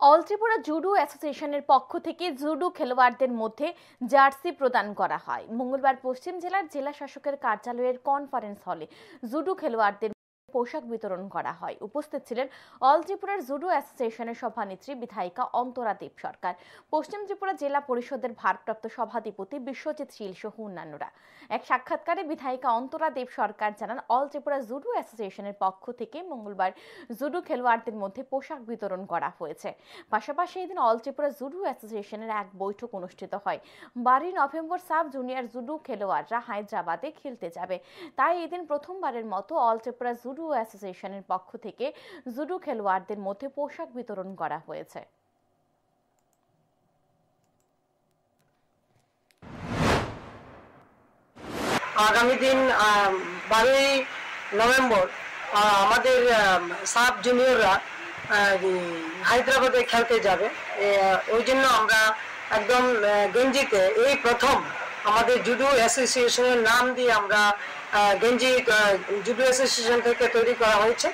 All Tripura judo অ্যাসোসিয়েশনের পক্ষ থেকে জুডো খেলোয়াড়দের মধ্যে জার্সি প্রদান করা হয়। মঙ্গলবার পশ্চিম জেলার জেলা শাসকের কার্যালয়ের কনফারেন্স হলে জুডো খেলোয়াড়দের পোশাক বিতরণ করা হয়। উপস্থিত ছিলেন অল ত্রিপুরার জুডো অ্যাসোসিয়েশনের সভানেত্রী বিধায়িকা অন্তরা দেব সরকার, পশ্চিম ত্রিপুরা জেলা পরিষদের ভারপ্রাপ্ত সভাধিপতি বিশ্বজিৎ শীল সহ অন্যান্যরা। এক সাক্ষাৎকারে বিধায়িকা অন্তরা দেব সরকার জানান, অল ত্রিপুরা জুডো অ্যাসোসিয়েশনের পক্ষ থেকে মঙ্গলবার জুডো খেলোয়াড়দের মধ্যে পোশাক বিতরণ করা হয়েছে। পাশাপাশি এদিন অল ত্রিপুরা জুডো অ্যাসোসিয়েশনের এক বৈঠক অনুষ্ঠিত হয়। 12 নভেম্বর সাব জুনিয়র জুডো খেলোয়াড়রা হায়দ্রাবাদে খেলতে যাবে, তাই এদিন প্রথমবারের মতো অল ত্রিপুরা জুডো অ্যাসোসিয়েশনের পক্ষ থেকে জুডো খেলোয়াড়দের মধ্যে পোশাক বিতরণ করা হয়েছে। আগামী দিন 12 নভেম্বর আমাদের সাব জুনিয়ররা হায়দ্রাবাদে খেলতে যাবে। ওই জন্য আমরা একদম গেঞ্জিতে এই প্রথম আমাদের জুডো অ্যাসোসিয়েশনের নাম দিয়ে আমরা গেঞ্জি জুডো অ্যাসোসিয়েশন থেকে তৈরি করা হয়েছে।